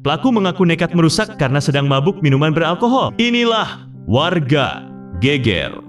Pelaku mengaku nekat merusak karena sedang mabuk minuman beralkohol. Inilah warga geger.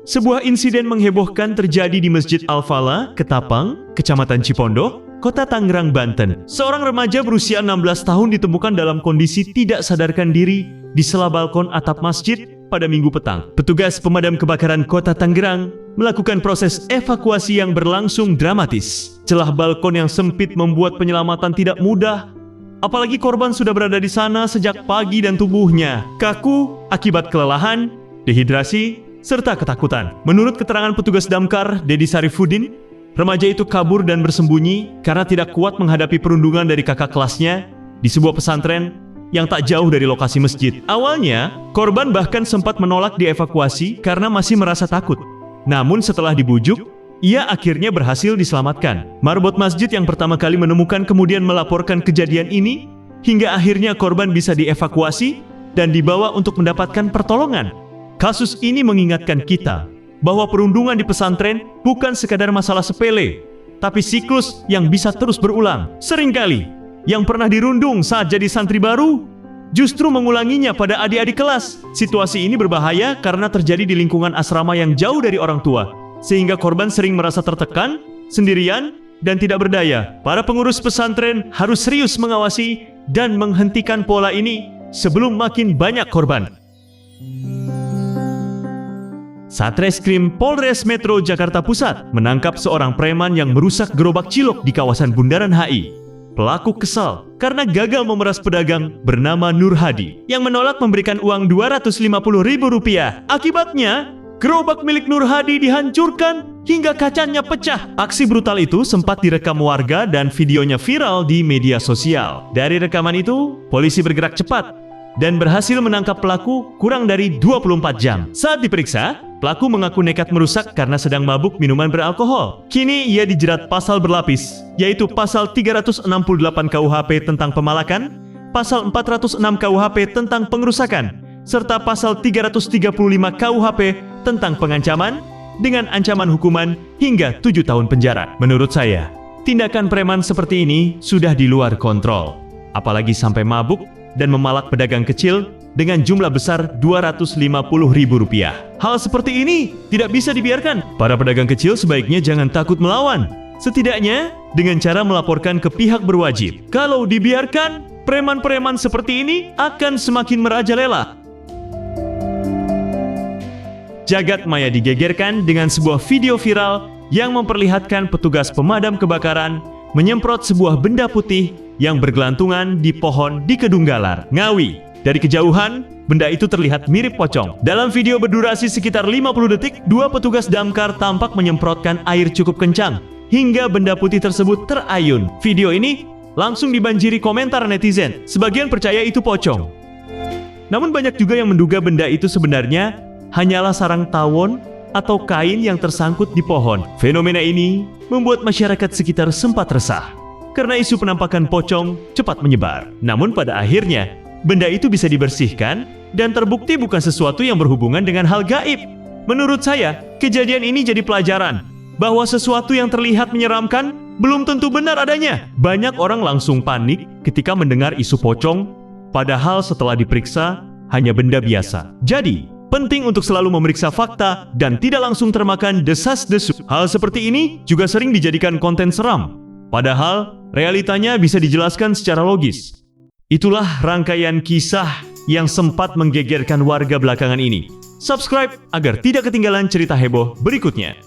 Sebuah insiden menghebohkan terjadi di Masjid Al-Falah, Ketapang, Kecamatan Cipondoh, Kota Tangerang, Banten. Seorang remaja berusia 16 tahun ditemukan dalam kondisi tidak sadarkan diri di sela balkon atap masjid pada Minggu petang. Petugas pemadam kebakaran Kota Tangerang melakukan proses evakuasi yang berlangsung dramatis. Celah balkon yang sempit membuat penyelamatan tidak mudah, apalagi korban sudah berada di sana sejak pagi dan tubuhnya kaku akibat kelelahan, dehidrasi, serta ketakutan. Menurut keterangan petugas damkar, Dedi Sarifudin, remaja itu kabur dan bersembunyi karena tidak kuat menghadapi perundungan dari kakak kelasnya di sebuah pesantren yang tak jauh dari lokasi masjid. Awalnya, korban bahkan sempat menolak dievakuasi karena masih merasa takut. Namun setelah dibujuk, ia akhirnya berhasil diselamatkan. Marbot masjid yang pertama kali menemukan kemudian melaporkan kejadian ini, hingga akhirnya korban bisa dievakuasi dan dibawa untuk mendapatkan pertolongan. Kasus ini mengingatkan kita bahwa perundungan di pesantren bukan sekadar masalah sepele, tapi siklus yang bisa terus berulang. Seringkali, yang pernah dirundung saat jadi santri baru, justru mengulanginya pada adik-adik kelas. Situasi ini berbahaya karena terjadi di lingkungan asrama yang jauh dari orang tua, sehingga korban sering merasa tertekan, sendirian, dan tidak berdaya. Para pengurus pesantren harus serius mengawasi dan menghentikan pola ini sebelum makin banyak korban. Satreskrim Polres Metro Jakarta Pusat menangkap seorang preman yang merusak gerobak cilok di kawasan Bundaran HI. Pelaku kesal karena gagal memeras pedagang bernama Nur Hadi yang menolak memberikan uang Rp250.000. Akibatnya, gerobak milik Nur Hadi dihancurkan hingga kacanya pecah. Aksi brutal itu sempat direkam warga dan videonya viral di media sosial. Dari rekaman itu, polisi bergerak cepat dan berhasil menangkap pelaku kurang dari 24 jam. Saat diperiksa, pelaku mengaku nekat merusak karena sedang mabuk minuman beralkohol. Kini ia dijerat pasal berlapis, yaitu pasal 368 KUHP tentang pemalakan, pasal 406 KUHP tentang pengerusakan, serta pasal 335 KUHP tentang pengancaman dengan ancaman hukuman hingga 7 tahun penjara. Menurut saya, tindakan preman seperti ini sudah di luar kontrol, apalagi sampai mabuk dan memalak pedagang kecil dengan jumlah besar Rp250.000. Hal seperti ini tidak bisa dibiarkan. Para pedagang kecil sebaiknya jangan takut melawan. Setidaknya dengan cara melaporkan ke pihak berwajib. Kalau dibiarkan, preman-preman seperti ini akan semakin merajalela. Jagat maya digegerkan dengan sebuah video viral yang memperlihatkan petugas pemadam kebakaran menyemprot sebuah benda putih yang bergelantungan di pohon di Kedunggalar, Ngawi. Dari kejauhan, benda itu terlihat mirip pocong. Dalam video berdurasi sekitar 50 detik, dua petugas damkar tampak menyemprotkan air cukup kencang hingga benda putih tersebut terayun. Video ini langsung dibanjiri komentar netizen. Sebagian percaya itu pocong. Namun banyak juga yang menduga benda itu sebenarnya hanyalah sarang tawon atau kain yang tersangkut di pohon. Fenomena ini membuat masyarakat sekitar sempat resah karena isu penampakan pocong cepat menyebar. Namun pada akhirnya, benda itu bisa dibersihkan dan terbukti bukan sesuatu yang berhubungan dengan hal gaib. Menurut saya, kejadian ini jadi pelajaran bahwa sesuatu yang terlihat menyeramkan belum tentu benar adanya. Banyak orang langsung panik ketika mendengar isu pocong, padahal setelah diperiksa hanya benda biasa. Jadi, penting untuk selalu memeriksa fakta dan tidak langsung termakan desas-desus. Hal seperti ini juga sering dijadikan konten seram, padahal realitanya bisa dijelaskan secara logis. Itulah rangkaian kisah yang sempat menggegerkan warga belakangan ini. Subscribe agar tidak ketinggalan cerita heboh berikutnya.